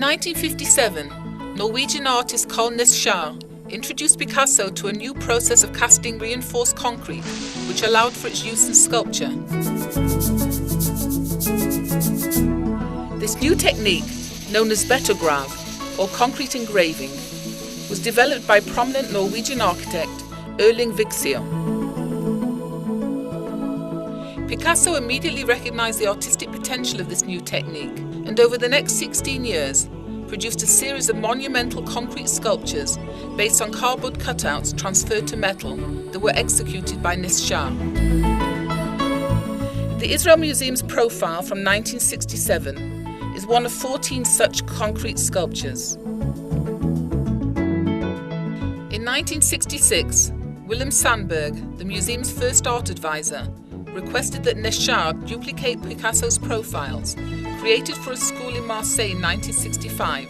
1957, Norwegian artist Carl Nesjar introduced Picasso to a new process of casting reinforced concrete, which allowed for its use in sculpture. This new technique, known as bettergrav, or concrete engraving, was developed by prominent Norwegian architect Erling Vigsio. Picasso immediately recognized the artistic potential of this new technique, and over the next 16 years, produced a series of monumental concrete sculptures based on cardboard cutouts transferred to metal that were executed by Nesjar. The Israel Museum's profile from 1967 is one of 14 such concrete sculptures. In 1966, Willem Sandberg, the museum's first art advisor, requested that Nesjar duplicate Picasso's profiles, created for a school in Marseille in 1965,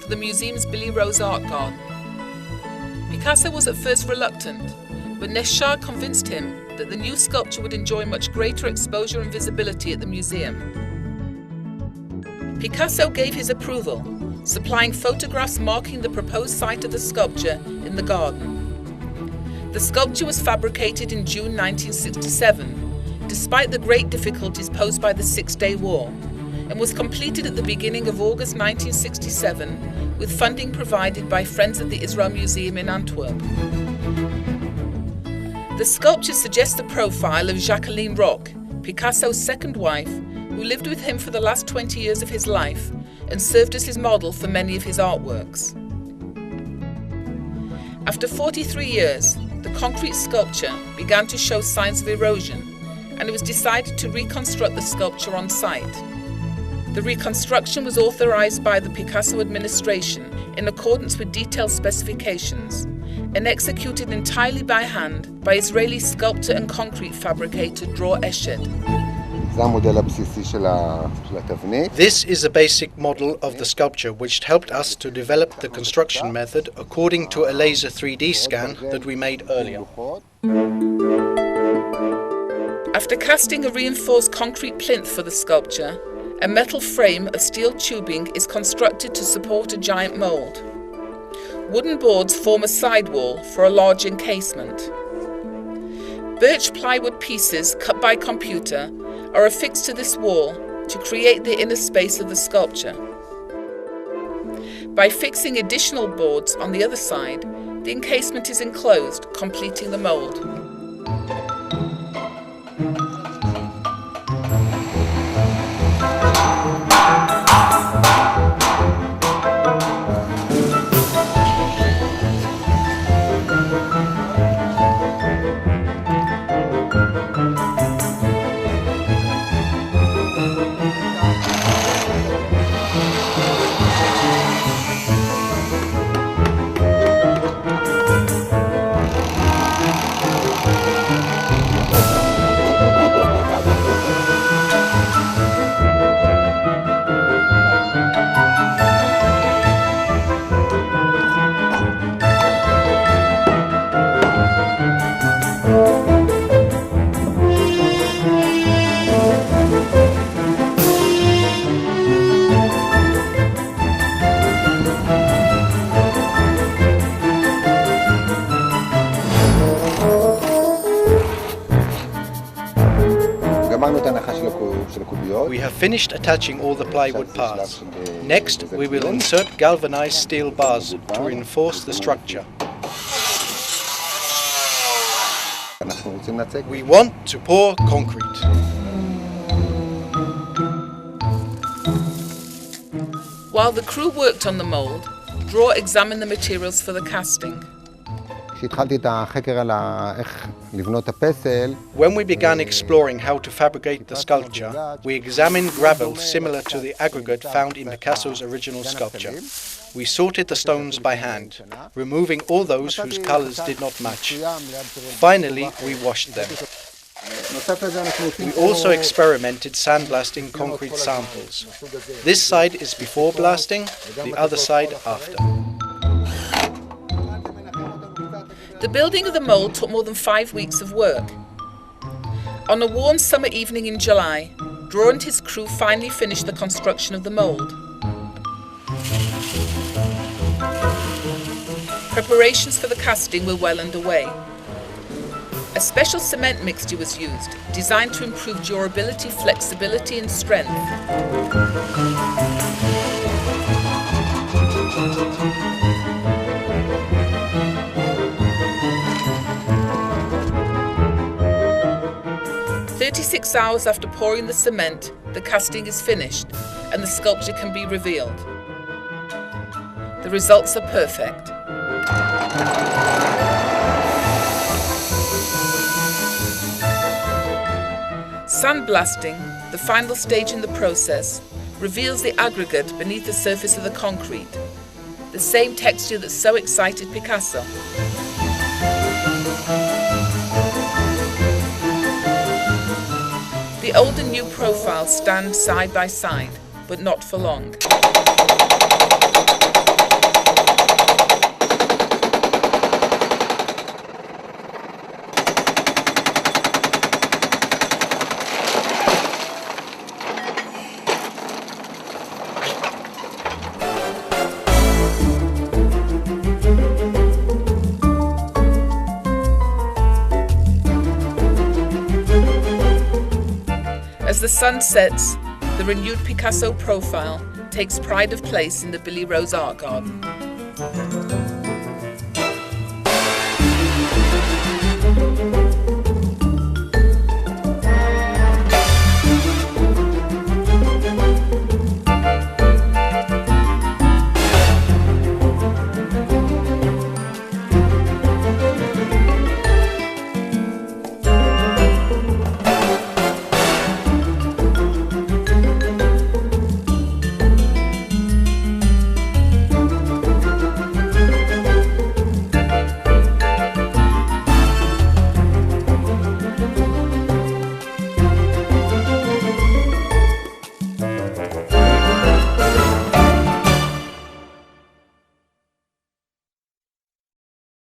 for the museum's Billy Rose Art Garden. Picasso was at first reluctant, but Nesjar convinced him that the new sculpture would enjoy much greater exposure and visibility at the museum. Picasso gave his approval, supplying photographs marking the proposed site of the sculpture in the garden. The sculpture was fabricated in June 1967, despite the great difficulties posed by the Six-Day War, and was completed at the beginning of August 1967 with funding provided by Friends of the Israel Museum in Antwerp. The sculpture suggests the profile of Jacqueline Roch, Picasso's second wife, who lived with him for the last 20 years of his life and served as his model for many of his artworks. After 43 years, the concrete sculpture began to show signs of erosion, and it was decided to reconstruct the sculpture on site. The reconstruction was authorized by the Picasso administration in accordance with detailed specifications and executed entirely by hand by Israeli sculptor and concrete fabricator Dror Eshed. This is a basic model of the sculpture which helped us to develop the construction method according to a laser 3D scan that we made earlier. After casting a reinforced concrete plinth for the sculpture, a metal frame of steel tubing is constructed to support a giant mould. Wooden boards form a sidewall for a large encasement. Birch plywood pieces cut by computer are affixed to this wall to create the inner space of the sculpture. By fixing additional boards on the other side, the encasement is enclosed, completing the mould. We have finished attaching all the plywood parts. Next, we will insert galvanized steel bars to reinforce the structure. We want to pour concrete. While the crew worked on the mould, Dror examined the materials for the casting. When we began exploring how to fabricate the sculpture, we examined gravel similar to the aggregate found in Picasso's original sculpture. We sorted the stones by hand, removing all those whose colors did not match. Finally, we washed them. We also experimented sandblasting concrete samples. This side is before blasting, the other side after. The building of the mould took more than 5 weeks of work. On a warm summer evening in July, Dror and his crew finally finished the construction of the mould. Preparations for the casting were well underway. A special cement mixture was used, designed to improve durability, flexibility and strength. "36 hours after pouring the cement, the casting is finished and the sculpture can be revealed. The results are perfect. Sandblasting, the final stage in the process, reveals the aggregate beneath the surface of the concrete, the same texture that so excited Picasso. The old and new profiles stand side by side, but not for long. As the sun sets, the renewed Picasso profile takes pride of place in the Billy Rose Art Garden.